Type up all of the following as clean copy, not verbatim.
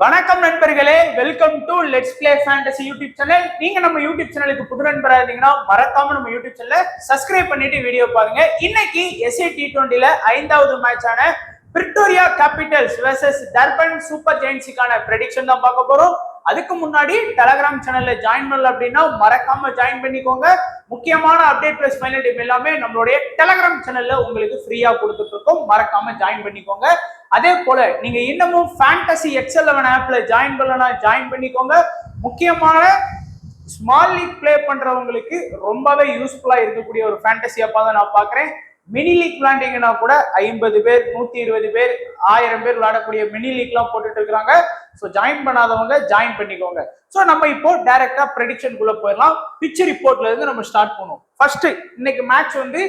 வணக்கம் நண்பர்களே, welcome to let's play fantasy YouTube channel. நீங்க நம்ம யூடியூப் சேனலுக்கு புது நண்பரா இருந்தீங்கன்னா மறக்காம நம்ம யூடியூப் சேனலை சப்ஸ்கிரைப் பண்ணிட்டு வீடியோ பாருங்க. இன்னைக்கு SA T20ல 5வது மேட்சான Pretoria Capitals versus Durban Super ஜெயின்ட்ஸுக்கான ப்ரெடிக்ஷன் தான் பார்க்க போறோம். அதுக்கு முன்னாடி டெலகிராம் சேனல்ல ஜாயின் பண்ணல அப்படின்னா மறக்காம ஜாயின் பண்ணிக்கோங்க. முக்கியமான அப்டேட் பிளஸ் ஃபைனல் டீம் எல்லாமே நம்மளுடைய டெலகிராம் சேனல்ல உங்களுக்கு ஃப்ரீயா கொடுத்துட்டு இருக்கோம். மறக்காம ஜாயின் பண்ணிக்கோங்க. அதே போல நீங்க இன்னமும் ஃபேண்டசி XL11 ஆப்ல ஜாயின் பண்ணலனா ஜாயின் பண்ணிக்கோங்க. முக்கியமான ஸ்மால் லீக் பிளே பண்றவங்களுக்கு ரொம்பவே யூஸ்ஃபுல்லா இருக்கக்கூடிய ஒரு ஃபேண்டசி ஆப்பா தான் நான் பாக்குறேன். மினி லீக் விளையாண்டீங்கன்னா கூட 50 பேர் 120 பேர் 1000 பேர் விளையாடக்கூடிய மினி லீக்லாம் போட்டுட்டு இருக்காங்க. ஸோ ஜாயின் பண்ணாதவங்க ஜாயின் பண்ணிக்கோங்க. ஸோ நம்ம இப்போ டைரக்டா ப்ரெடிக்ஷனுக்குள்ள போயிடலாம். பிச் ரிப்போர்ட்ல இருந்து நம்ம ஸ்டார்ட் பண்ணுவோம். ஃபர்ஸ்ட் இன்னைக்கு மேட்ச் வந்து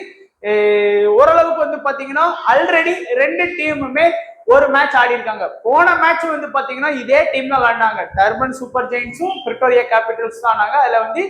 ஓரளவுக்கு வந்து பாத்தீங்கன்னா ஆல்ரெடி ரெண்டு டீமுமே ஒரு மேட்ச் ஆடி இருக்காங்க. போன மேட்ச் வந்து பாத்தீங்கன்னா இதே டீம் தான் விளையாண்டாங்க. டர்பன் சூப்பர் ஜெயின்ட்ஸும் பிரிட்டோரியா கேபிட்டல்ஸ் தான் ஆனாங்க. அதுல வந்து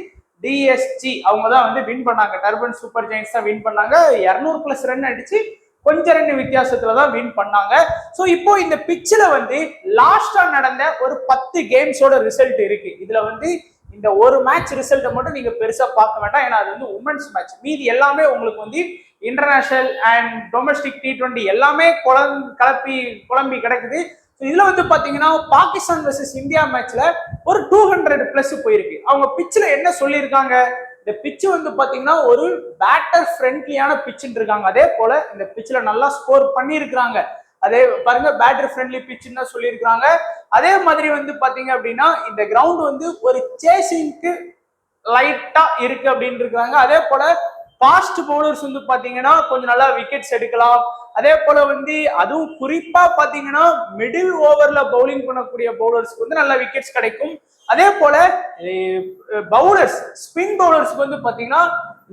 DSG அவங்க தான் வந்து வின் பண்ணாங்க. டர்பன் சூப்பர் ஜெயின்ட்ஸ் தான் வின் பண்ணாங்க. 200+ ரன் அடிச்சு கொஞ்சம் ரெண்டு வித்தியாசத்துல தான் வின் பண்ணாங்க. ஸோ இப்போ இந்த பிச்சில் வந்து லாஸ்டா நடந்த ஒரு 10 கேம்ஸோட ரிசல்ட் இருக்கு. இதுல வந்து இந்த ஒரு மேட்ச் ரிசல்ட்டை மட்டும் நீங்க பெருசா பார்க்க வேண்டாம். ஏன்னா அது வந்து உமன்ஸ் மேட்ச். மீதி எல்லாமே உங்களுக்கு வந்து இன்டர்நேஷனல் அண்ட் டொமஸ்டிக் T20 எல்லாமே குழம்பி கிடக்குது. இதுல வந்து பாத்தீங்கன்னா பாகிஸ்தான் வெர்சஸ் இந்தியா மேட்ச்ல ஒரு 200+ போயிருக்கு. அவங்க பிச்சில் என்ன சொல்லியிருக்காங்க, இந்த பிச்சு வந்து பாத்தீங்கன்னா ஒரு பேட்டர் ஃப்ரெண்ட்லியான பிச்சுன்னு இருக்காங்க. அதே போல இந்த பிச்சில் நல்லா ஸ்கோர் பண்ணியிருக்கிறாங்க. அதே பாருங்க, பேட்டர் ஃப்ரெண்ட்லி பிச்சுன்னு சொல்லியிருக்காங்க. அதே மாதிரி வந்து பாத்தீங்க அப்படின்னா இந்த கிரவுண்ட் வந்து ஒரு சேசிங்க்கு லைட்டா இருக்கு அப்படின்னு இருக்காங்க. அதே போல ஃபாஸ்ட் பவுலர்ஸ் வந்து பாத்தீங்கன்னா கொஞ்சம் நல்லா விக்கெட்ஸ் எடுக்கலாம். அதே போல வந்து அதுவும் குறிப்பா பாத்தீங்கன்னா மிடில் ஓவர்ல பவுலிங் பண்ணக்கூடிய பவுலர்ஸ்க்கு வந்து நல்ல விக்கெட்ஸ் கிடைக்கும். அதே போல பவுலர்ஸ் ஸ்பின் பவுலர்ஸ்க்கு வந்து பாத்தீங்கன்னா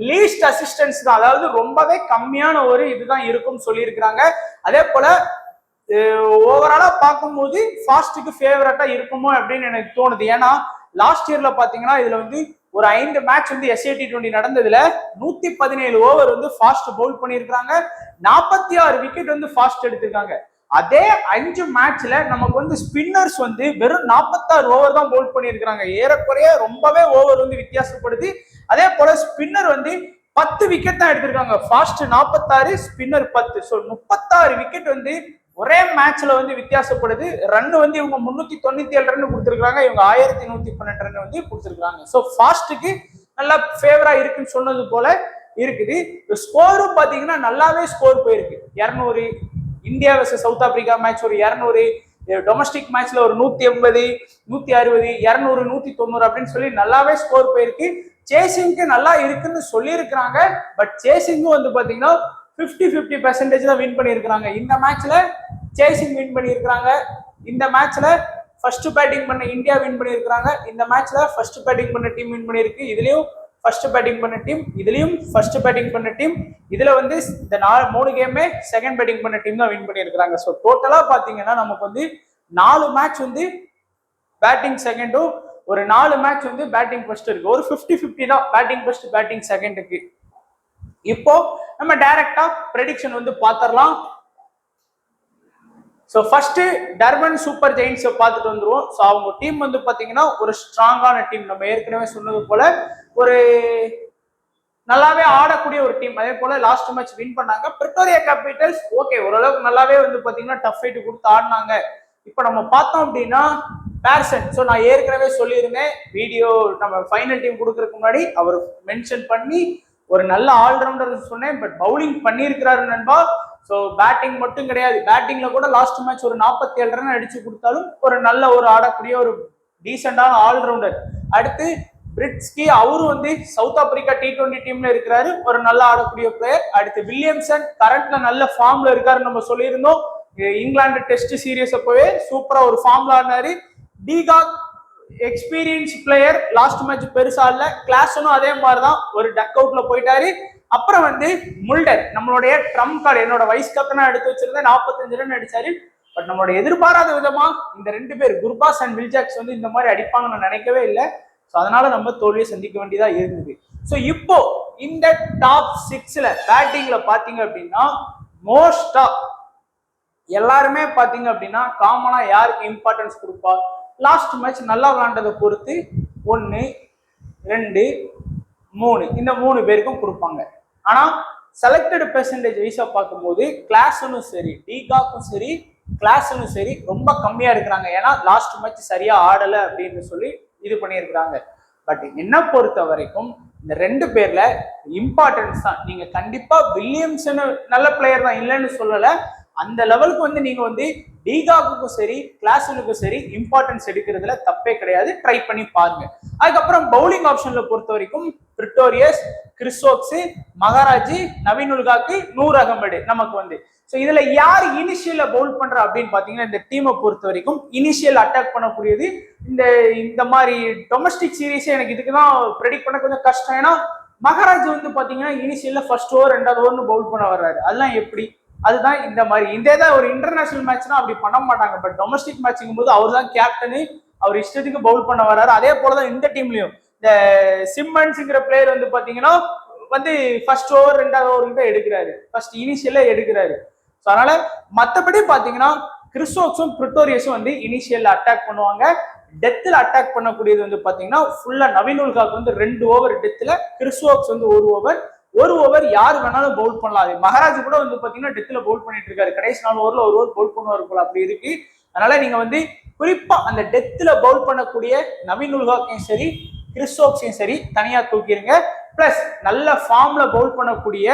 லீஸ்ட் அசிஸ்டன்ஸ் தான், அதாவது ரொம்பவே கம்மியான ஒரு இதுதான் இருக்கும் சொல்லியிருக்கிறாங்க. அதே போல ஓவராலா பார்க்கும்போது ஃபாஸ்ட்டுக்கு ஃபேவரட்டா இருக்குமோ அப்படின்னு எனக்கு தோணுது. ஏன்னா லாஸ்ட் இயர்ல பாத்தீங்கன்னா இதுல வந்து ஒரு 5 மேட்ச் வந்து SA T20 நடந்ததுல 117 ஓவர் வந்து ஃபாஸ்ட் பவுல் பண்ணியிருக்காங்க. 46 விக்கெட் வந்து ஃபாஸ்ட் எடுத்திருக்காங்க. அதே 5 மேட்ச்ல நமக்கு வந்து ஸ்பின்னர்ஸ் வந்து வெறும் 46 ஓவர் தான் பவுல் பண்ணியிருக்காங்க. ஏறக்குறைய ரொம்பவே ஓவர் வந்து வித்தியாசப்படுது. அதே போல ஸ்பின்னர் வந்து 10 விக்கெட் தான் எடுத்திருக்காங்க. Fast 46, spinner 10. ஸோ 36 விக்கெட் வந்து ஒரே மேட்ச்ல வந்து வித்தியாசப்படுது. ரன் வந்து இவங்க 397 ரன் கொடுத்துருக்காங்க, இவங்க 1112 ரன் வந்து கொடுத்துருக்காங்க. ஸோ ஃபாஸ்ட்டுக்கு நல்லா ஃபேவரா இருக்குன்னு சொன்னது போல இருக்குது. ஸ்கோரும் பாத்தீங்கன்னா நல்லாவே ஸ்கோர் போயிருக்கு. 200 India versus south Africa match ஒரு 200, டொமஸ்டிக் மேட்ச்ல ஒரு 180, 160, 200, 190 அப்படின்னு சொல்லி நல்லாவே ஸ்கோர் போயிருக்கு. சேசிங்க்கு நல்லா இருக்குன்னு சொல்லியிருக்கிறாங்க. பட் சேசிங்கும் வந்து பாத்தீங்கன்னா 50-50% தான் வின் பண்ணியிருக்கிறாங்க. இந்த மேட்ச்ல சேசிங் வின் பண்ணியிருக்கிறாங்க. இந்த மேட்ச்ல ஃபர்ஸ்ட் பேட்டிங் பண்ண இந்தியா வின் பண்ணியிருக்கிறாங்க. இந்த மேட்ச்ல ஃபர்ஸ்ட் பேட்டிங் பண்ண டீம் வின் பண்ணியிருக்கு. இதுலயும் ஃபர்ஸ்ட் பேட்டிங் பண்ண டீம், இதுலயும் ஃபர்ஸ்ட் பேட்டிங் பண்ண டீம். இதுல வந்து இந்த 3 கேமே செகண்ட் பேட்டிங் பண்ண டீம் தான் வின் பண்ணியிருக்கிறாங்க. ஸோ டோட்டலா பாத்தீங்கன்னா நமக்கு வந்து 4 மேட்ச் வந்து பேட்டிங் செகண்டும், ஒரு 4 மேட்ச் வந்து பேட்டிங் ஃபர்ஸ்ட் இருக்கு. ஒரு 50-50 தான் பேட்டிங் ஃபர்ஸ்ட் பேட்டிங் செகண்டுக்கு. இப்போ நம்ம டைரக்டா ப்ரெடிக்ஷன் வந்து பாத்திரலாம். So first Durban Super Giants பார்த்துட்டு வந்துருவோம். ஸோ அவங்க டீம் வந்து பாத்தீங்கன்னா ஒரு ஸ்ட்ராங்கான டீம். நம்ம ஏற்கனவே சொன்னது போல ஒரு நல்லாவே ஆடக்கூடிய ஒரு டீம். அதே போல லாஸ்ட் மேட்ச் வின் பண்ணாங்க. பிரிட்டோரியா கேபிட்டல்ஸ் ஓகே, ஓரளவுக்கு நல்லாவே வந்து பாத்தீங்கன்னா டஃப் ஃபைட் கொடுத்து ஆடினாங்க. இப்போ நம்ம பார்த்தோம் அப்படின்னா பேர்சன், ஸோ நான் ஏற்கனவே சொல்லியிருந்தேன் வீடியோ நம்ம ஃபைனல் டீம் கொடுக்கறதுக்கு முன்னாடி அவர் மென்ஷன் பண்ணி ஒரு நல்ல ஆல்ரவுண்டர் சொன்னேன். பட் பவுலிங் பண்ணியிருக்கிறாரு நண்பா. ஸோ பேட்டிங் மட்டும் கிடையாது, பேட்டிங்ல கூட லாஸ்ட் மேட்ச் ஒரு 47 ரன் அடிச்சு கொடுத்தாலும் ஒரு நல்ல ஒரு ஆடக்கூடிய ஒரு டீசெண்டான ஆல்ரவுண்டர். அடுத்து பிரிட்ஸ்கி, அவரும் வந்து சவுத் ஆப்பிரிக்கா T20 டீம்ல இருக்கிறாரு, ஒரு நல்ல ஆடக்கூடிய பிளேயர். அடுத்து வில்லியம்சன் கரண்ட்ல நல்ல ஃபார்ம்ல இருக்காரு. நம்ம சொல்லியிருந்தோம் இங்கிலாந்து டெஸ்ட் சீரியஸ் அப்பவே சூப்பரா ஒரு ஃபார்ம்ல ஆடினாரு. De Kock experience player, last match பெருசா இல்ல. கிளாஸனும் அதே மாதிரிதான் ஒரு டக் அவுட்ல போயிட்டாரு. அப்புறம் வந்து முல்டர், நம்மளுடைய ட்ரம்ப் கார்டு, என்னோட வைஸ் கேப்டனா எடுத்து வச்சிருந்தேன், 45 ரன் அடிச்சாரு. பட் நம்மளோட எதிர்பாராத விதமா இந்த 2 பேர் குர்பாஸ் அண்ட் வில்ஜாக்ஸ் வந்து இந்த மாதிரி அடிப்பாங்கன்னு நான் நினைக்கவே இல்லை. ஸோ அதனால நம்ம தோல்வியை சந்திக்க வேண்டியதா இருந்தது. ஸோ இப்போ இந்த டாப் 6ல பேட்டிங்ல பாத்தீங்க அப்படின்னா மோஸ்டா எல்லாருமே பாத்தீங்க அப்படின்னா காமனா யாருக்கு இம்பார்ட்டன்ஸ் கொடுப்பா, லாஸ்ட் மேட்ச் நல்லா விளையாண்டதை பொறுத்து 1 2 3 இந்த 3 பேருக்கும் கொடுப்பாங்க. ஆனா செலக்டட் பெர்சன்டேஜ் வைஸா பார்க்கும்போது கிளாஸ்னும் சரி டிகாக்கும் சரி கிளாஸ்னும் சரி ரொம்ப கம்மியா இருக்கிறாங்க. ஏன்னா லாஸ்ட் மேட்ச் சரியா ஆடல அப்படின்னு சொல்லி இது பண்ணியிருக்கிறாங்க. பட் என்ன பொறுத்த வரைக்கும் இந்த 2 பேர்ல இம்பார்ட்டன்ஸ் தான். நீங்க கண்டிப்பா வில்லியம்சன் நல்ல பிளேயர் தான், இல்லைன்னு சொல்லல. அந்த லெவலுக்கு வந்து நீங்க வந்து டிகாக்குக்கும் சரி கிளாஸனுக்கும் சரி இம்பார்ட்டன்ஸ் எடுக்கிறதுல தப்பே கிடையாது. ட்ரை பண்ணி பாருங்க. அதுக்கப்புறம் பவுலிங் ஆப்ஷன்ல பொறுத்த வரைக்கும் பிரிட்டோரியஸ், கிறிஸ் ஓக்ஸ், மகாராஜி, நவீன் உல்காக்கு, நூர் அகமது நமக்கு வந்து. ஸோ இதுல யார் இனிஷியல பவுல் பண்ற அப்படின்னு பாத்தீங்கன்னா இந்த டீமை பொறுத்த வரைக்கும் இனிஷியல் அட்டாக் பண்ணக்கூடியது இந்த மாதிரி டொமஸ்டிக் சீரீஸே எனக்கு இதுக்குதான் ப்ரெடிக்ட் பண்ண கொஞ்சம் கஷ்டம். ஏன்னா மகாராஜ் வந்து பாத்தீங்கன்னா இனிஷியல்ல ஃபர்ஸ்ட் ஓவர் 2வது ஓவர்னு பவுல் பண்ண வர்றாரு. அதெல்லாம் எப்படி? அதுதான் இந்த மாதிரி இதேதான் ஒரு இன்டர்நேஷனல் மேட்ச்னா அப்படி பண்ண மாட்டாங்க. பட் டொமஸ்டிக் மேட்சிங் போது அவர் தான் கேப்டனு, அவர் இஷ்டத்துக்கு பவுல் பண்ண வர்றாரு. அதே போலதான் இந்த டீம்லயும் இந்த சிம்மன்ஸ்ங்கிற பிளேயர் வந்து பாத்தீங்கன்னா வந்து ஃபர்ஸ்ட் ஓவர் 2வது ஓவர் தான் எடுக்கிறாரு, ஃபர்ஸ்ட் இனிஷியல்ல எடுக்கிறாரு. ஸோ அதனால மற்றபடி பாத்தீங்கன்னா கிறிஸ்டோக்ஸும் பிரிட்டோரியஸும் வந்து இனிஷியல்ல அட்டாக் பண்ணுவாங்க. டெத்தில் அட்டாக் பண்ணக்கூடியது வந்து பாத்தீங்கன்னா ஃபுல்லா நவீன் உல்காக்கு வந்து 2 ஓவர் டெத்துல, கிறிஸ்டோக்ஸ் வந்து 1 ஓவர் யார் வேணாலும் பவுல் பண்ணலாம். மகாராஜ் கூட வந்து பாத்தீங்கன்னா டெத்துல பவுல் பண்ணிட்டு இருக்காரு. கடைசி 4 ஓவர்ல 1 ஓவர் பவுல் பண்ணுவார் போல அப்படி இருக்கு. அதனால நீங்க வந்து குறிப்பா அந்த டெத்துல பவுல் பண்ணக்கூடிய நவீன் உல்காக்கையும் சரி கிறிஸ்டோக்ஸையும் சரி தனியா தூக்கிடுங்க. பிளஸ் நல்ல ஃபார்ம்ல பவுல் பண்ணக்கூடிய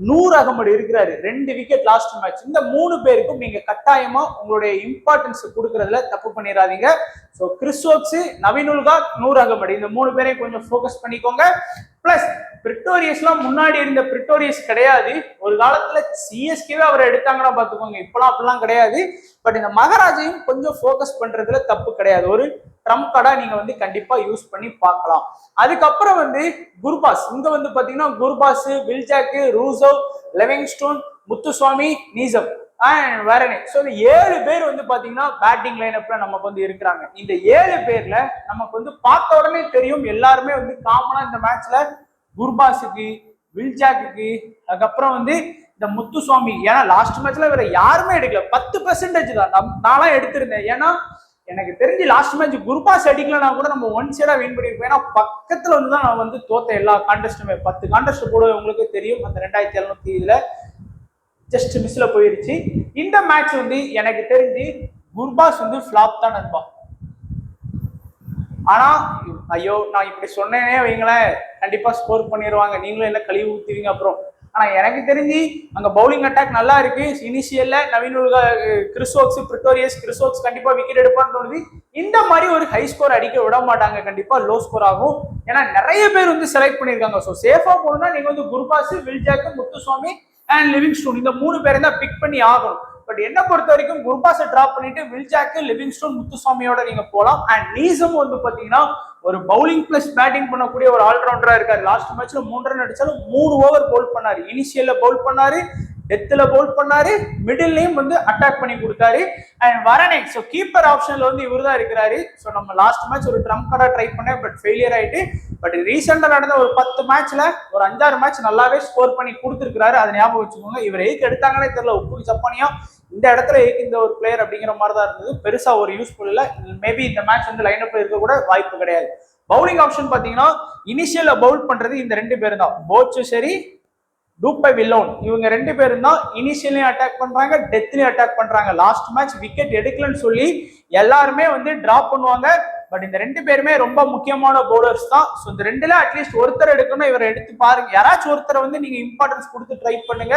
நூர் அகமது இருக்கிறாரு, 2 விக்கெட் லாஸ்ட் மேட்ச். இந்த 3 பேருக்கும் நீங்க கட்டாயமா உங்களுடைய இம்பார்ட்டன்ஸ் கொடுக்கறதுல தப்பு பண்ணிடாதீங்க. ஸோ கிறிஸ்டோக்ஸ், நவீன் உல்காக், நூர் அகமது இந்த 3 பேரையும் கொஞ்சம் ஃபோக்கஸ் பண்ணிக்கோங்க. பிளஸ் பிரிட்டோரியஸ்லாம் முன்னாடி இருந்த பிரிட்டோரியஸ் கிடையாது. ஒரு காலத்துல சிஎஸ்கேவே அவரை எடுத்தாங்கன்னா பாத்துக்கோங்க, இப்பெல்லாம் அப்படிலாம் கிடையாது. பட் இந்த மகாராஜையும் கொஞ்சம் ஃபோக்கஸ் பண்றதுல தப்பு கிடையாது. ஒரு ட்ரம்ப் கார்டா நீங்க வந்து கண்டிப்பா யூஸ் பண்ணி பார்க்கலாம். அதுக்கப்புறம் வந்து குர்பாஸ், இங்க வந்து பாத்தீங்கன்னா குர்பாஸ், வில்ஜாக்கு, ரூசோ, லிவிங்ஸ்டோன், முத்துசுவாமி, நீசம் அண்ட் வேரனே. ஸோ இந்த 7 பேர் வந்து பாத்தீங்கன்னா பேட்டிங் லைனப்ல நமக்கு வந்து இருக்கிறாங்க. இந்த 7 பேர்ல நமக்கு வந்து பார்த்த உடனே தெரியும் எல்லாருமே வந்து காமனா இந்த மேட்ச்ல குர்பாஸுக்கு, வில்ஜாக்கு, அதுக்கப்புறம் வந்து இந்த முத்துசுவாமி. ஏன்னா லாஸ்ட் மேட்ச்ல வேற யாருமே எடுக்கல, 10% தான் நான்லாம் எடுத்திருந்தேன். ஏன்னா எனக்கு தெரிஞ்சு லாஸ்ட் மேட்ச் குர்பாஸ் அடிக்கலன்னா கூட நம்ம 1 சைடா வின் பண்ணிருப்போம். ஏன்னா பக்கத்துல வந்து தான் நான் வந்து தோத்த எல்லா கான்டெஸ்ட்டுமே 10 கான்டெஸ்ட் போட உங்களுக்கு தெரியும். அந்த 2700 இதுல ஜஸ்ட் மிஸ்ல போயிருச்சு. இந்த மேட்ச் வந்து எனக்கு தெரிஞ்சு குர்பாஸ் வந்து ஃபிளாப் தான் நண்பா. ஆனா ஐயோ நான் இப்படி சொன்னேனே வைங்களேன், கண்டிப்பா ஸ்கோர் பண்ணிடுவாங்க, நீங்களும் என்ன கழிவு ஊத்துவீங்க அப்புறம். ஆனா எனக்கு தெரிஞ்சு அங்க பவுலிங் அட்டாக் நல்லா இருக்கு. இனிஷியல்ல நவீன் உல்கா, கிறிஸ்டோக்ஸ், பிரிட்டோரியஸ், கிறிஸ்டோக்ஸ் கண்டிப்பா விக்கெட் எடுப்பான்னு தோணுது. இந்த மாதிரி ஒரு ஹை ஸ்கோர் அடிக்க விட மாட்டாங்க, கண்டிப்பா லோ ஸ்கோர் ஆகும். ஏன்னா நிறைய பேர் வந்து செலக்ட் பண்ணிருக்காங்க. ஸோ சேஃபா போகணும்னா நீங்க வந்து குர்பாஸ், வில்ஜாக்கு, முத்துசுவாமி அண்ட் லிவிங்ஸ்டோன் இந்த 3 பேரை தான் பிக் பண்ணி ஆகணும். பட் என்ன பொறுத்த வரைக்கும் குர்பாஸை டிராப் பண்ணிட்டு வில்ஜாக்கு, லிவிங்ஸ்டோன், முத்துசுவாமியோட நீங்க போகலாம். அண்ட் நீசம் வந்து பாத்தீங்கன்னா ஒரு பவுலிங் பிளஸ் பேட்டிங் பண்ணக்கூடிய ஒரு ஆல்ரவுண்டரா இருக்காரு. லாஸ்ட் மேட்ச்ல 3 ரன் அடிச்சாலும் 3 ஓவர் பவுல் பண்ணாரு. இனிஷியல்ல பவுல் பண்ணாரு, டெத்துல பவுல் பண்ணாரு, மிடில்லையும் வந்து அட்டாக் பண்ணி கொடுத்தாரு. அண்ட் வரனேக், ஸோ கீப்பர் ஆப்ஷன்ல வந்து இவர் தான் இருக்கிறாரு. ஸோ நம்ம லாஸ்ட் மேட்ச் ஒரு ட்ரம்ப் கார்டா ட்ரை பண்ணேன், பட் ஃபெயிலியர் ஆயிட்டு. பட் ரீசெண்டா நடந்த ஒரு 10 மேட்ச்ல ஒரு 5-6 மேட்ச் நல்லாவே ஸ்கோர் பண்ணி கொடுத்துருக்காரு. அதை ஞாபகம் வச்சுக்கோங்க. இவர் எதுக்கு எடுத்தாங்கன்னே தெரியல, உப்பு ஜப்பானியா இந்த இடத்துல இந்த ஒரு பிளேயர் அப்படிங்கிற மாதிரி தான் இருந்தது. பெருசா ஒரு யூஸ்ஃபுல் இல்லை. மேபி இந்த மேட்ச் வந்து லைன் அப்ல இருக்க கூட வாய்ப்பு கிடையாது. பவுலிங் ஆப்ஷன் பாத்தீங்கன்னா இனிஷியல்ல பவுல் பண்றது இந்த 2 பேரும் தான், போச்சும் சரி டூப்பை வில்லோன், இவங்க 2 பேரும் தான் இனிஷியலையும் அட்டாக் பண்றாங்க, டெத்லயும் அட்டாக் பண்றாங்க. லாஸ்ட் மேட்ச் விக்கெட் எடுக்கலன்னு சொல்லி எல்லாருமே வந்து டிராப் பண்ணுவாங்க. பட் இந்த 2 பேருமே ரொம்ப முக்கியமான பவுலர்ஸ் தான். ஸோ இந்த 2ல அட்லீஸ்ட் ஒருத்தர் எடுக்கணும், இவரை எடுத்து பாருங்க. யாராச்சும் ஒருத்தரை வந்து நீங்க இம்பார்ட்டன்ஸ் கொடுத்து ட்ரை பண்ணுங்க.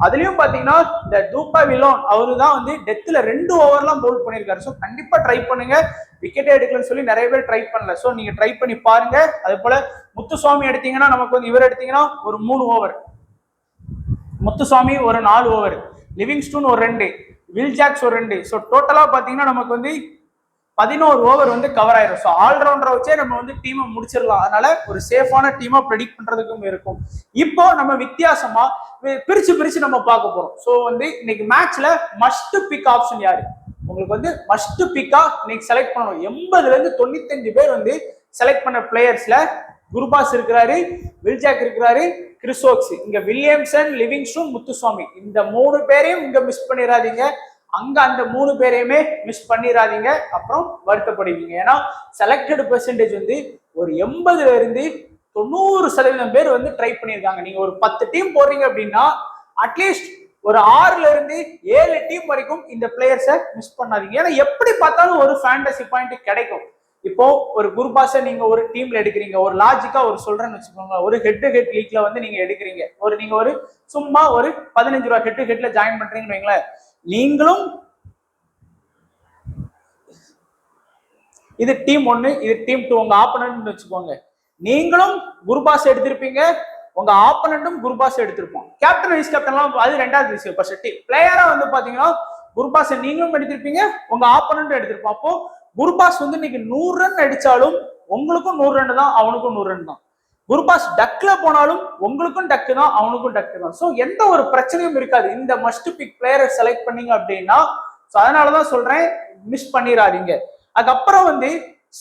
அதுலயும் பாத்தீங்கன்னா இந்த தூப்பா வில்லோன் அவரு தான் வந்து டெத்துல 2 ஓவர்லாம் பவுல் பண்ணியிருக்காரு. ஸோ கண்டிப்பா ட்ரை பண்ணுங்க. விக்கெட்டே எடுக்கலன்னு சொல்லி நிறைய பேர் ட்ரை பண்ணல. ஸோ நீங்க ட்ரை பண்ணி பாருங்க. அதே போல முத்துசுவாமி எடுத்தீங்கன்னா நமக்கு வந்து இவர் எடுத்தீங்கன்னா ஒரு 3 ஓவர், முத்துசுவாமி ஒரு 4 ஓவர், லிவிங்ஸ்டோன் ஒரு 2, வில்ஜாக்ஸ் ஒரு 2. ஸோ டோட்டலா பாத்தீங்கன்னா நமக்கு வந்து 11 ஓவர் வந்து கவர் ஆயிரும். ஸோ ஆல்ரவுண்டரை வச்சே நம்ம வந்து டீமை முடிச்சிடலாம். அதனால ஒரு சேஃபான டீமா ப்ரெடிக்ட் பண்றதுக்கும் இருக்கும். இப்போ நம்ம வித்தியாசமா பிரிச்சு நம்ம பார்க்க போறோம். ஸோ வந்து இன்னைக்கு மேட்ச்ல மஸ்ட் பிக் ஆப்ஷன் யாரு, உங்களுக்கு வந்து மஸ்ட் பிக்கா இன்னைக்கு செலக்ட் பண்ணணும். 80ல இருந்து 95 பேர் வந்து செலக்ட் பண்ண பிளேயர்ஸ்ல குர்பாஸ் இருக்கிறாரு, வில்ஜாக் இருக்கிறாரு, கிறிஸ்டோக்ஸ், இங்க வில்லியம்சன், லிவிங்ஸ்டோன், முத்துசுவாமி இந்த 3 பேரையும் இங்க மிஸ் பண்ணிடாதீங்க. அங்க அந்த 3 பேரையுமே மிஸ் பண்ணிடாதீங்க, அப்புறம் வருத்தப்படுவீங்க. ஏன்னா செலக்டட் பெர்சன்டேஜ் வந்து ஒரு 80ல இருந்து 90% பேர் வந்து ட்ரை பண்ணியிருக்காங்க. நீங்க ஒரு 10 டீம் போடுறீங்க அப்படின்னா அட்லீஸ்ட் ஒரு 6ல இருந்து 7 டீம் வரைக்கும் இந்த பிளேயர்ஸை மிஸ் பண்ணாதீங்க. ஏன்னா எப்படி பார்த்தாலும் ஒரு ஃபேண்டசி பாயிண்ட் கிடைக்கும். இப்போ ஒரு குருபாஸை நீங்க ஒரு டீம்ல எடுக்கிறீங்க, ஒரு லாஜிக்கா ஒரு சொல்றேன்னு வச்சுக்கோங்க, ஒரு ஹெட் டு ஹெட் லீக்ல வந்து நீங்க எடுக்கிறீங்க, நீங்க ஒரு சும்மா ஒரு 15 ரூபாய் ஹெட் டு ஹெட்ல ஜாயின் பண்றீங்கன்னு வைங்களேன், நீங்களும் இது டீம் 1 இது டீம் 2 உங்க ஆப்பனன்ட் வச்சுக்கோங்க, நீங்களும் குருபாஸ் எடுத்திருப்பீங்க, உங்க ஆப்பனண்டும் குருபாஸ் எடுத்திருப்போம். கேப்டன் வைஸ் கேப்டன்லாம் அது ரெண்டாவது விஷயம். ஃபர்ஸ்ட் பிளேயரா வந்து பாத்தீங்கன்னா குருபாஸ் நீங்களும் எடுத்திருப்பீங்க, உங்க ஆப்பனண்டும் எடுத்திருப்போம். அப்போ குருபாஸ் வந்து இன்னைக்கு 100 ரன் அடிச்சாலும் உங்களுக்கும் 100 ரன் தான், அவனுக்கும் 100 ரன் தான். குருபாஸ் டக்ல போனாலும் உங்களுக்கும் டக்கு தான், அவனுக்கும் டக்கு தான். ஸோ எந்த ஒரு பிரச்சனையும் இருக்காது இந்த மஸ்ட் பிக் பிளேயரை செலக்ட் பண்ணீங்க அப்படின்னா. ஸோ அதனாலதான் சொல்றேன், மிஸ் பண்ணிடாதீங்க. அதுக்கப்புறம் வந்து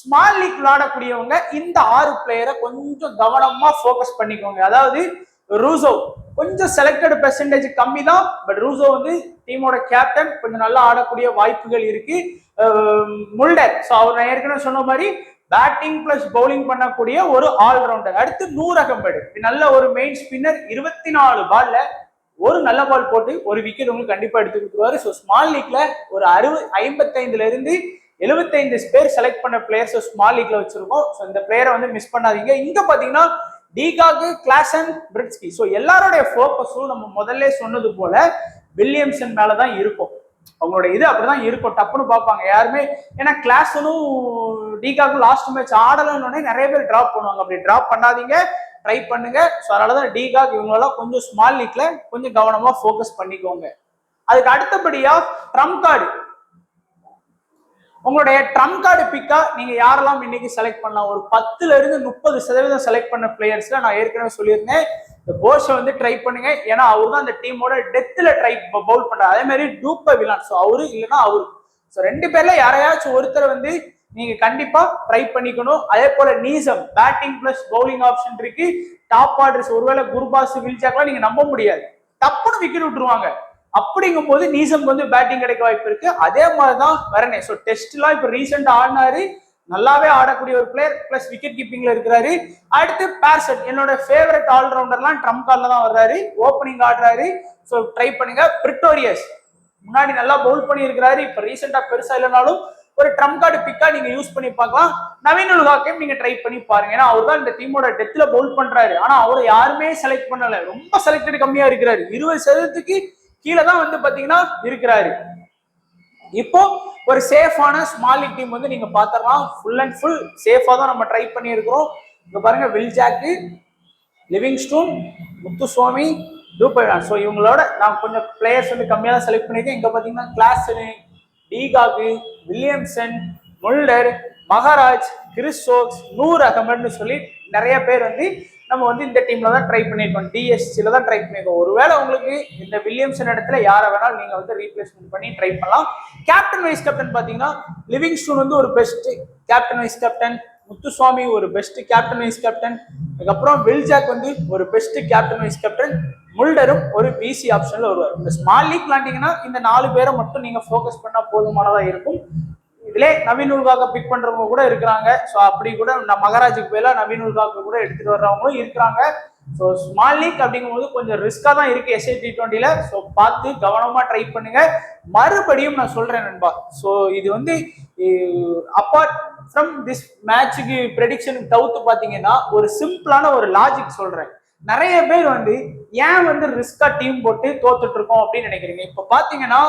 ஸ்மால் லீக் விளையாடக்கூடியவங்க இந்த 6 பிளேயரை கொஞ்சம் கவனமா போக்கஸ் பண்ணிக்கோங்க. அதாவது ரூசோ கொஞ்சம் செலக்டட் பெர்சன்டேஜ் கம்மி தான், பட் ரூசோ வந்து டீமோட கேப்டன், கொஞ்சம் நல்லா ஆடக்கூடிய வாய்ப்புகள் இருக்கு. முல்டர், ஸோ அவர் ஏற்கனவே சொன்ன மாதிரி பேட்டிங் பிளஸ் பவுலிங் பண்ணக்கூடிய ஒரு ஆல்ரவுண்டர். அடுத்து நூர் அகம்படு, நல்ல ஒரு மெயின் ஸ்பின்னர், 24 பால்ல ஒரு நல்ல பால் போட்டு ஒரு விக்கெட் உங்களுக்கு கண்டிப்பா எடுத்து கொடுத்துருவாரு. ஸோ ஸ்மால் லீக்ல ஒரு 55ல இருந்து 75 பேர் செலக்ட் பண்ண பிளேயர்ஸ் ஸ்மால் லீக்ல வச்சிருக்கோம். ஸோ இந்த பிளேயரை வந்து மிஸ் பண்ணாதீங்க. இங்க பாத்தீங்கன்னா டிகாக், கிளாசன், பிரிட்ஸ்கி, ஸோ எல்லாருடைய ஃபோக்கஸும் நம்ம முதல்ல சொன்னது போல வில்லியம்சன் மேலதான் இருக்கும். அவங்களோட இது அப்படிதான் இருக்கும், டப்புன்னு பார்ப்பாங்க யாருமே. ஏன்னா கிளாஸனும் டிகாக்கும் லாஸ்ட் மேட்ச் ஆடலன்னு நிறைய பேர் டிராப் பண்ணுவாங்க. அப்படி டிராப் பண்ணாதீங்க, ட்ரை பண்ணுங்க. ஸோ அதனாலதான் டிகாக் இவங்களெல்லாம் கொஞ்சம் ஸ்மால் லீக்ல கொஞ்சம் கவனமா ஃபோக்கஸ் பண்ணிக்கோங்க. அதுக்கு அடுத்தபடியா ட்ரம்ப் கார்டு, உங்களுடைய ட்ரம்ப் கார்டு பிக்கா நீங்க யாரெல்லாம் இன்னைக்கு செலக்ட் பண்ணலாம். ஒரு 10ல இருந்து 30% செலக்ட் பண்ண பிளேயர்ஸ்ல நான் ஏற்கனவே சொல்லியிருந்தேன், இந்த போஷை வந்து ட்ரை பண்ணுங்க. ஏன்னா அவரு தான் அந்த டீமோட டெத்ல பவுல் பண்றாரு. அதே மாதிரி டூப்ப விலான், ஸோ அவரு இல்லைன்னா அவரு, ஸோ 2 பேர்ல யாரையாச்சும் ஒருத்தர் வந்து நீங்க கண்டிப்பா ட்ரை பண்ணிக்கணும். அதே போல நீசம் பேட்டிங் பிளஸ் பவுலிங் ஆப்ஷன் இருக்கு. டாப் ஆர்டர்ஸ் ஒருவேளை குருபாஸ், வில்ஜாக்லாம் நீங்க நம்ப முடியாது, டப்புன்னு விக்கெட் விட்டுருவாங்க. அப்படிங்கும் போது நீசம்க்கு வந்து பேட்டிங் கிடைக்க வாய்ப்பு இருக்கு. அதே மாதிரிதான் வரனே. ஸோ டெஸ்ட்லாம் இப்ப ரீசெண்டா ஆடினாரு, நல்லாவே ஆடக்கூடிய ஒரு பிளேயர், பிளஸ் விக்கெட் கீப்பிங்ல இருக்கிறாரு. அடுத்து பேர்சன், என்னோட ஃபேவரட் ஆல்ரவுண்டர்லாம் ட்ரம்ப் கார்ட்ல தான் வர்றாரு, ஓப்பனிங் ஆடுறாரு. ஸோ ட்ரை பண்ணுங்க. பிரிட்டோரியஸ் முன்னாடி நல்லா பவுல் பண்ணி இருக்கிறாரு, இப்ப ரீசெண்டா பெருசா இல்லைனாலும் ஒரு ட்ரம்ப் கார்டு பிக்கா நீங்க யூஸ் பண்ணி பார்க்கலாம். நவீன் உல்ஹாக்கையும் நீங்க ட்ரை பண்ணி பாருங்க. ஏன்னா அவர் தான் இந்த டீமோட டெத்ல பவுல் பண்றாரு. ஆனா அவரை யாருமே செலக்ட் பண்ணல, ரொம்ப செலக்டட் கம்மியா இருக்கிறாரு, 20% கீழே தான் வந்து பாத்தீங்கன்னா இருக்கிறாரு. இப்போ ஒரு சேஃபான ஸ்மால் லீக் டீம் வந்து நீங்க பாத்திரலாம். ஃபுல் அண்ட் ஃபுல் சேஃபா தான் நம்ம ட்ரை பண்ணி இருக்கிறோம். இங்க பாருங்க, வில்ஜாக்கு, லிவிங்ஸ்டோன், முத்துசுவாமி, டூபைலான். ஸோ இவங்களோட நான் கொஞ்சம் பிளேயர்ஸ் வந்து கம்மியாக தான் செலக்ட் பண்ணியிருக்கேன். இங்க பாத்தீங்கன்னா Klaasen, de Kock, Williamson, Mulder, Maharaj, Chris Stokes, Noor அகமட்னு சொல்லி நிறைய பேர் வந்து நம்ம வந்து இந்த டீம்ல தான் ட்ரை பண்ணியிருக்கோம், டிஎஸ்சில தான் ட்ரை பண்ணியிருக்கோம். ஒருவேளை உங்களுக்கு இந்த வில்லியம்சன் இடத்துல யாரை வேணாலும் நீங்க வந்து ரீப்ளேஸ்மெண்ட் பண்ணி ட்ரை பண்ணலாம். கேப்டன் வைஸ் கேப்டன் பாத்தீங்கன்னா லிவிங்ஸ்டோன் வந்து ஒரு best captain vice captain, Muthuswami ஒரு பெஸ்ட் கேப்டன் வைஸ் கேப்டன், அதுக்கப்புறம் வில்ஜாக் வந்து ஒரு பெஸ்ட் கேப்டன் வைஸ் கேப்டன், முல்டரும் ஒரு பிசி ஆப்ஷன்ல வருவார். இந்த ஸ்மால் லீக் விளாண்டிங்கன்னா இந்த 4 பேரை மட்டும் நீங்க ஃபோக்கஸ் பண்ணா போதுமானதா இருக்கும். இதுல நவீன் உல்ஹாக்க பிக் பண்றவங்க கூட இருக்கிறாங்க. ஸோ அப்படி கூட மகாராஜுக்கு பேல நவீன் உல்ஹாக்க கூட எடுத்துட்டு வர்றவங்களும் இருக்கிறாங்க. ஸோ ஸ்மால் லீக் அப்படிங்கும்போது கொஞ்சம் ரிஸ்கா தான் இருக்கு எஸ்ஏ T20ல. ஸோ பார்த்து கவனமா ட்ரை பண்ணுங்க. மறுபடியும் நான் சொல்றேன் நண்பா, ஸோ இது வந்து அப்பார்ட் ஃப்ரம் திஸ் மேட்சுக்கு ப்ரெடிக்ஷனுக்கு தவிர்த்து பாத்தீங்கன்னா ஒரு சிம்பிளான ஒரு லாஜிக் சொல்றேன். நிறைய பேர் வந்து ஏன் வந்து ரிஸ்கா டீம் போட்டு தோத்துட்டு இருக்கோம் அப்படின்னு நினைக்கிறீங்க. இப்ப பாத்தீங்கன்னா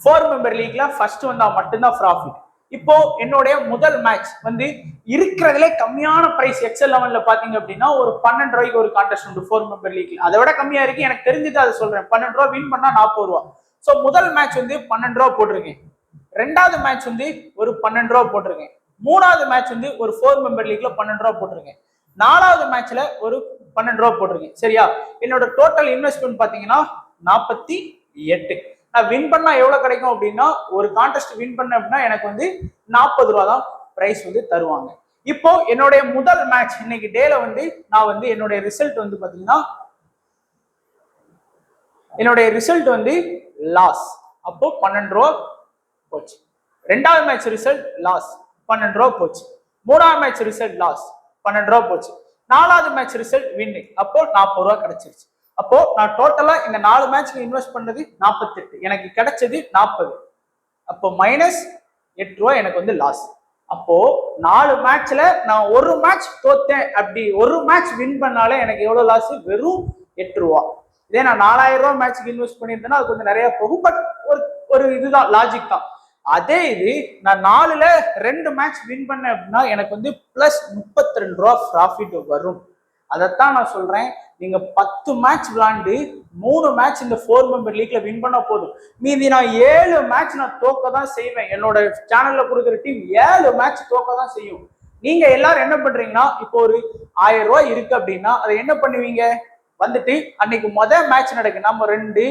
4 மெம்பர் லீக்ல ஃபர்ஸ்ட் வந்தா மட்டும்தான் ப்ராஃபிட். இப்போ என்னுடைய முதல் மேட்ச் வந்து இருக்கிறதுலே கம்மியான பிரைஸ் எக்ஸல் லெவன்ல பாத்தீங்க அப்படின்னா ஒரு 12 ரூபாய்க்கு ஒரு கான்டெஸ்ட் உண்டு 4 மெம்பர் லீக்ல. அதை விட கம்மியா இருக்கு எனக்கு தெரிஞ்சது, அதை சொல்றேன். 12 ரூபாய் வின் பண்ணா 40 ரூபா. ஸோ முதல் மேட்ச் வந்து 12 ரூபா போட்டிருக்கேன். 2வது மேட்ச் வந்து ஒரு 12 ரூபா போட்டிருக்கேன். 3வது மேட்ச் வந்து ஒரு 4 மெம்பர் லீக்ல 12 ரூபா போட்டிருக்கேன். 4வது மேட்ச்ல ஒரு 12 ரூபா போட்டிருக்கேன். சரியா? என்னோட டோட்டல் இன்வெஸ்ட்மெண்ட் பாத்தீங்கன்னா 48. நான் வின் பண்ணா எவ்வளவு கிடைக்கும் அப்படின்னா, ஒரு கான்டெஸ்ட் வின் பண்ண அப்படின்னா எனக்கு வந்து 40 ரூபா தான் பிரைஸ் வந்து தருவாங்க. இப்போ என்னுடைய முதல் மேட்ச் இன்னைக்கு டேல வந்து நான் வந்து என்னுடைய ரிசல்ட் வந்து பாத்தீங்கன்னா என்னுடைய ரிசல்ட் வந்து லாஸ். அப்போ 12 ரூபா போச்சு. ரெண்டாவது மேட்ச் ரிசல்ட் லாஸ், 12 ரூபா போச்சு. மூணாவது மேட்ச் ரிசல்ட் லாஸ், 12 ரூபா போச்சு. நாலாவது மேட்ச் ரிசல்ட் வின்னு, அப்போ 40 ரூபா கிடைச்சிருச்சு. அப்போ நான் டோட்டலா இந்த 4 மேட்ச்க்கு இன்வெஸ்ட் பண்ணது 48, எனக்கு கிடைச்சது 40. அப்போ மைனஸ் 8 ரூபா எனக்கு வந்து லாஸ். அப்போ 4 மேட்ச்ல நான் ஒரு மேட்ச் தோத்தேன், அப்படி ஒரு மேட்ச் வின் பண்ணாலே எனக்கு எவ்வளவு லாஸ்? வெறும் 8 ரூபா. இதே நான் 4000 ரூபா மேட்ச்க்கு இன்வெஸ்ட் பண்ணியிருந்தேன்னா அது கொஞ்சம் நிறைய போகும், பட் ஒரு இதுதான், லாஜிக் தான். அதே இது நான் 4ல 2 மேட்ச் வின் பண்ணேன் அப்படின்னா எனக்கு வந்து பிளஸ் 32 ரூபா ப்ராஃபிட் வரும். அதைத்தான் நான் சொல்றேன், நீங்க 10 மேட்ச் விளாண்டு 3 மேட்ச் இந்த 4 மெம்பர் லீக்ல வின் பண்ண போதும். மீதி நான் 7 மேட்ச் நான் தோக்க தான் செய்வேன். என்னோட சேனல்ல கொடுக்குற டீம் 7 மேட்ச் தோக்க தான் செய்யும். நீங்க எல்லாரும் என்ன பண்றீங்கன்னா, இப்போ ஒரு 1000 ரூபாய் இருக்கு அப்படின்னா அதை என்ன பண்ணுவீங்க? வந்துட்டு அன்னைக்கு மேட்ச் நடக்கு, நம்ம 2,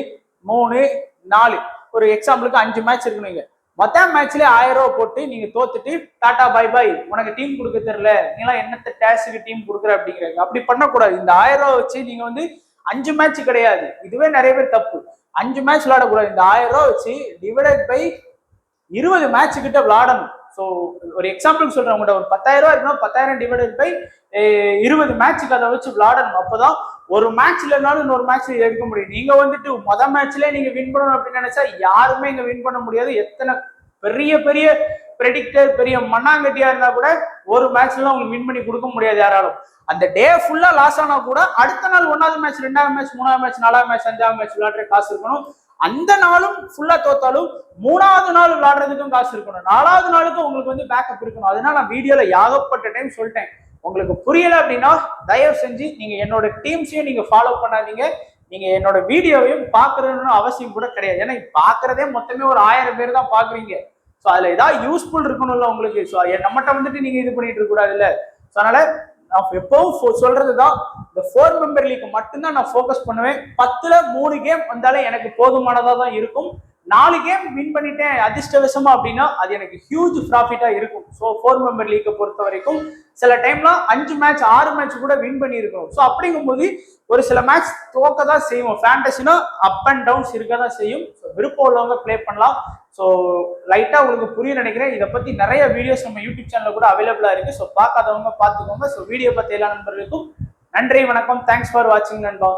3, 4, ஒரு எக்ஸாம்பிளுக்கு 5 மேட்ச் இருக்குன்னு, மொத்த மேட்ச்ல 1000 ரூபாய் போட்டு நீங்க தோத்துட்டு டாடா பை பை, உனக்கு டீம் கொடுக்க தெரியல, நீங்களாம் என்னத்த டேஸுக்கு டீம் கொடுக்குற அப்படிங்கிறாங்க. அப்படி பண்ணக்கூடாது. இந்த 1000 ரூபாய் வச்சு நீங்க வந்து 5 மேட்ச் கிடையாது, இதுவே நிறைய பேர் தப்பு. 5 மேட்ச் விளையாடக்கூடாது. இந்த 1000 ரூபாய் வச்சு டிவைடட் பை 20 மேட்ச் கிட்ட விளையாடணும். ஸோ ஒரு எக்ஸாம்பிளுக்கு சொல்றேன், உங்கள்கிட்ட ஒரு 10,000 ரூபாய் இருக்குன்னா 10,000 டிவைடட் பை 20 மேட்சுக்கு அதை வச்சு விளையாடணும். அப்பதான் ஒரு மேட்ச் இல்லைனாலும் இன்னொரு மேட்ச் எடுக்க முடியும். நீங்க வந்துட்டு மேட்ச்ல நீங்க வின் பண்ணணும் அப்படின்னு நினைச்சா யாருமே இங்க வின் பண்ண முடியாது. எத்தனை பெரிய பெரிய ப்ரெடிக்டர், பெரிய மண்ணாங்கட்டியா இருந்தா கூட ஒரு மேட்ச்ல உங்களுக்கு வின் பண்ணி கொடுக்க முடியாது யாராலும். அந்த டே ஃபுல்லா லாஸ் ஆனா கூட அடுத்த நாள் 1வது மேட்ச், 2வது மேட்ச், 3வது மேட்ச், 4வது மேட்ச், 5வது மேட்ச் விளையாடுற காசு இருக்கணும். அந்த நாளும் ஃபுல்லா தோத்தாலும் 3வது நாள் விளையாடுறதுக்கும் காசு இருக்கணும். 4வது நாளுக்கும் உங்களுக்கு வந்து பேக்கப் இருக்கணும். அதனால நான் வீடியோல ஏகப்பட்ட டைம் சொல்லிட்டேன். உங்களுக்கு புரியல அப்படின்னா தயவு செஞ்சு நீங்க என்னோட டீம்ஸையும் நீங்க ஃபாலோ பண்ணாதீங்க. நீங்க என்னோட வீடியோவையும் பாக்குறதுன்னு அவசியம் கூட கிடையாது. ஏன்னா பாக்குறதே மொத்தமே ஒரு 1000 பேர் தான் பாக்குறீங்க. ஸோ அதுல ஏதாவது யூஸ்ஃபுல் இருக்கணும்ல உங்களுக்கு. ஸோ நம்மகிட்ட வந்துட்டு நீங்க இது பண்ணிட்டு இருக்க கூடாது இல்ல. ஸோ அதனால நான் எப்பவும் சொல்றதுதான், இந்த 4 மெம்பர் லீக் மட்டும்தான் நான் ஃபோக்கஸ் பண்ணுவேன். 10ல 3 கேம் வந்தாலே எனக்கு போதுமானதா தான் இருக்கும். 4 கேம் வின் பண்ணிட்டேன் அதிர்ஷ்டவசமா அப்படின்னா அது எனக்கு ஹியூஜ் ப்ராஃபிட்டா இருக்கும். ஸோ 4 மெம்பர் லீக்கை பொறுத்த வரைக்கும் சில டைம்ல 5 மேட்ச் 6 மேட்ச் கூட வின் பண்ணி இருக்கணும். ஸோ அப்படிங்கும்போது ஒரு சில மேட்ச் தோக்க தான் செய்வோம். ஃபேண்டசினா அப் அண்ட் டவுன்ஸ் இருக்க தான் செய்யும். ஸோ விருப்பம் உள்ளவங்க பிளே பண்ணலாம். ஸோ லைட்டா உங்களுக்கு புரிய நினைக்கிறேன். இதை பத்தி நிறைய வீடியோஸ் நம்ம யூடியூப் சேனல்ல கூட அவைலபிளா இருக்கு. ஸோ பார்க்காதவங்க பார்த்துக்கோங்க. ஸோ வீடியோ பத்தி எல்லா நண்பர்களுக்கும் நன்றி, வணக்கம். தேங்க்ஸ் ஃபார் வாட்சிங் நண்பா.